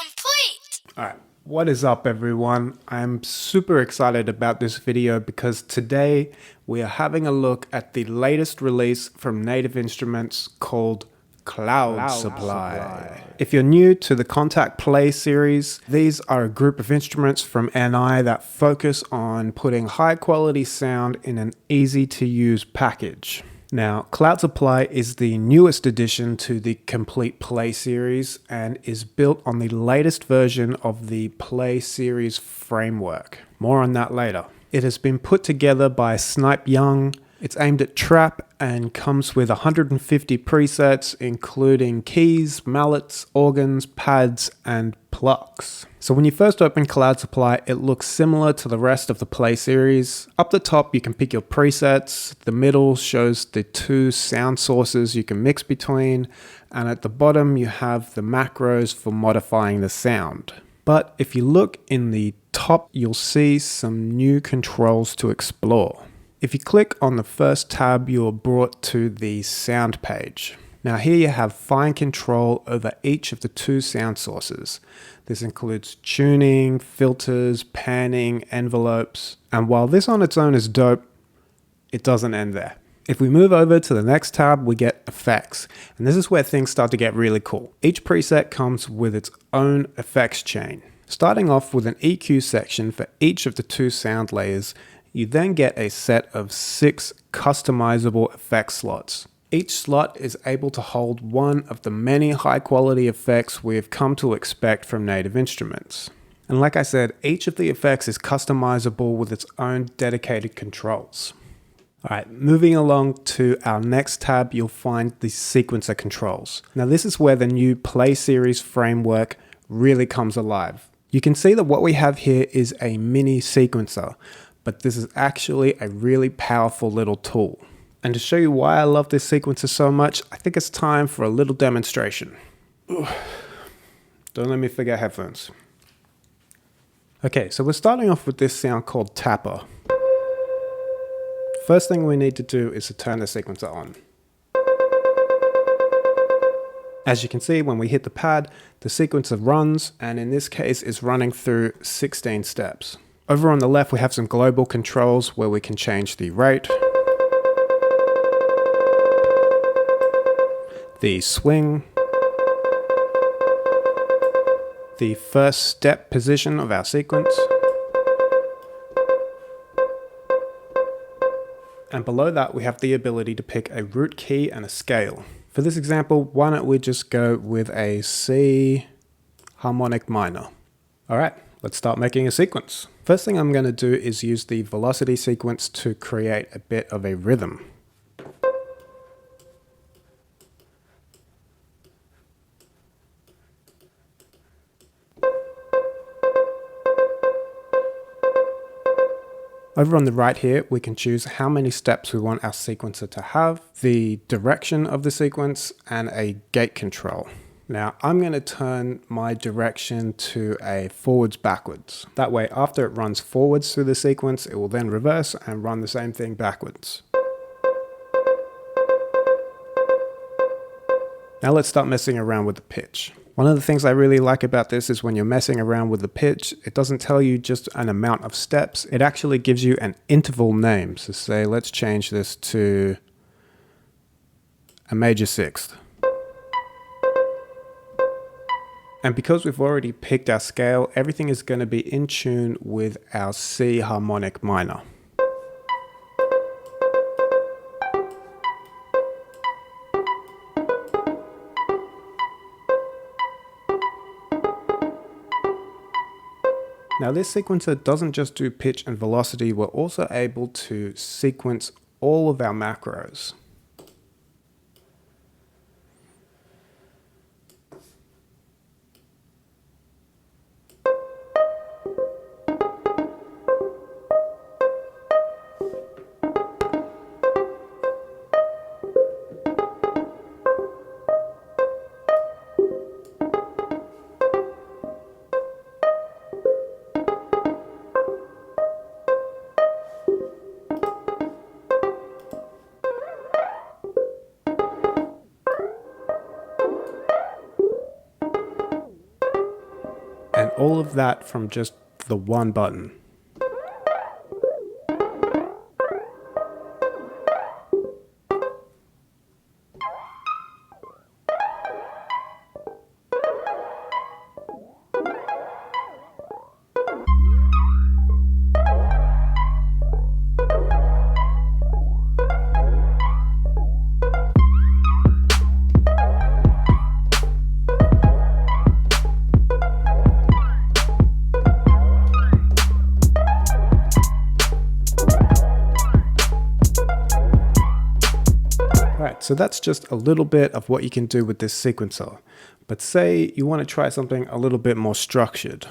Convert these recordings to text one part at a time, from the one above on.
complete! Alright, what is up everyone? I'm super excited about this video because today we are having a look at the latest release from Native Instruments called Cloud Supply. If you're new to the Kontakt Play series, these are a group of instruments from NI that focus on putting high quality sound in an easy to use package. Now, Cloud Supply is the newest addition to the Complete Play series and is built on the latest version of the Play series framework. More on that later. It has been put together by Snipe Young. It's aimed at trap and comes with 150 presets, including keys, mallets, organs, pads, and plucks. So when you first open Cloud Supply, it looks similar to the rest of the Play series. Up the top, you can pick your presets. The middle shows the two sound sources you can mix between. And at the bottom, you have the macros for modifying the sound. But if you look in the top, you'll see some new controls to explore. If you click on the first tab, you're brought to the sound page. Now here you have fine control over each of the two sound sources. This includes tuning, filters, panning, envelopes. And while this on its own is dope, it doesn't end there. If we move over to the next tab, we get effects. And this is where things start to get really cool. Each preset comes with its own effects chain. Starting off with an EQ section for each of the two sound layers, you then get a set of 6 customizable effect slots. Each slot is able to hold one of the many high quality effects we've come to expect from Native Instruments. And like I said, each of the effects is customizable with its own dedicated controls. Alright, moving along to our next tab, you'll find the sequencer controls. Now this is where the new Play series framework really comes alive. You can see that what we have here is a mini sequencer, but this is actually a really powerful little tool. And to show you why I love this sequencer so much, I think it's time for a little demonstration. Ugh. Don't let me forget headphones. Okay, so we're starting off with this sound called tapper. First thing we need to do is to turn the sequencer on. As you can see, when we hit the pad, the sequencer runs, and in this case is running through 16 steps. Over on the left, we have some global controls where we can change the rate, the swing, the first step position of our sequence, and below that we have the ability to pick a root key and a scale. For this example, why don't we just go with a C harmonic minor. Alright, let's start making a sequence. First thing I'm going to do is use the velocity sequence to create a bit of a rhythm. Over on the right here, we can choose how many steps we want our sequencer to have, the direction of the sequence, and a gate control. Now I'm going to turn my direction to a forwards backwards. That way after it runs forwards through the sequence, it will then reverse and run the same thing backwards. Now let's start messing around with the pitch. One of the things I really like about this is when you're messing around with the pitch, it doesn't tell you just an amount of steps, it actually gives you an interval name. So say let's change this to a major sixth. And because we've already picked our scale, everything is going to be in tune with our C harmonic minor. Now this sequencer doesn't just do pitch and velocity, we're also able to sequence all of our macros. all of that from just the one button. Alright, so that's just a little bit of what you can do with this sequencer. But say you want to try something a little bit more structured.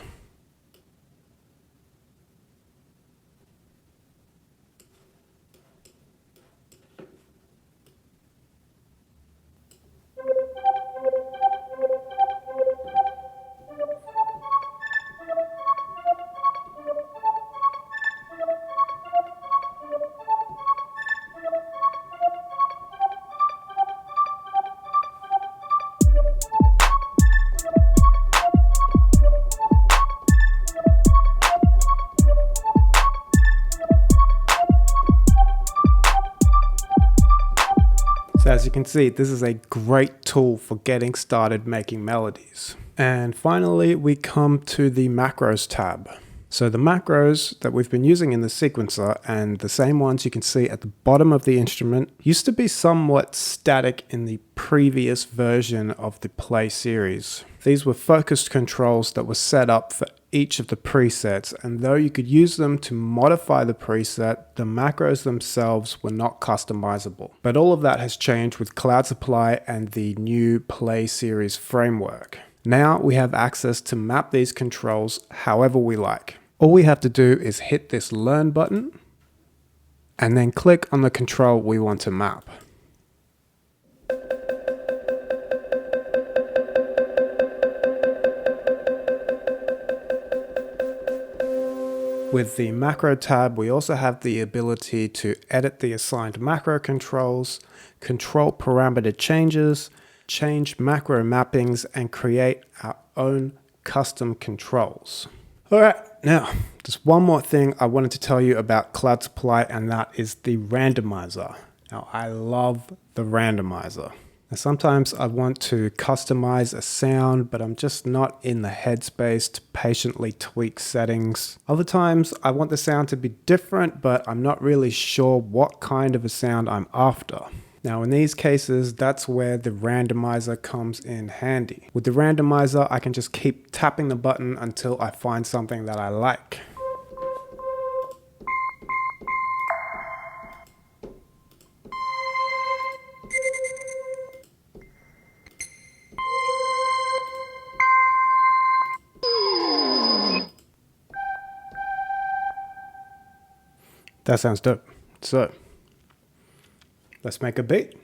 So as you can see, this is a great tool for getting started making melodies. And finally, we come to the macros tab. So the macros that we've been using in the sequencer, and the same ones you can see at the bottom of the instrument, used to be somewhat static in the previous version of the Play series. These were focused controls that were set up for each of the presets, and though you could use them to modify the preset, the macros themselves were not customizable. But all of that has changed with Cloud Supply and the new Play series framework. Now we have access to map these controls however we like. All we have to do is hit this Learn button and then click on the control we want to map. With the macro tab, we also have the ability to edit the assigned macro controls, control parameter changes, change macro mappings, and create our own custom controls. Alright, now, just one more thing I wanted to tell you about Cloud Supply, and that is the randomizer. Now, I love the randomizer. Now, sometimes I want to customize a sound, but I'm just not in the headspace to patiently tweak settings. Other times, I want the sound to be different, but I'm not really sure what kind of a sound I'm after. Now in these cases, that's where the randomizer comes in handy. With the randomizer, I can just keep tapping the button until I find something that I like. That sounds dope. So, let's make a beat.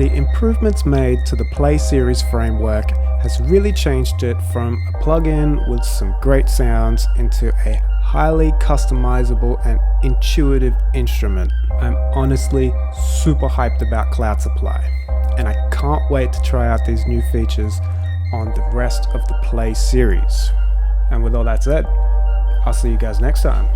The improvements made to the Play series framework has really changed it from a plugin with some great sounds into a highly customizable and intuitive instrument. I'm honestly super hyped about Cloud Supply, and I can't wait to try out these new features on the rest of the Play series. And with all that said, I'll see you guys next time.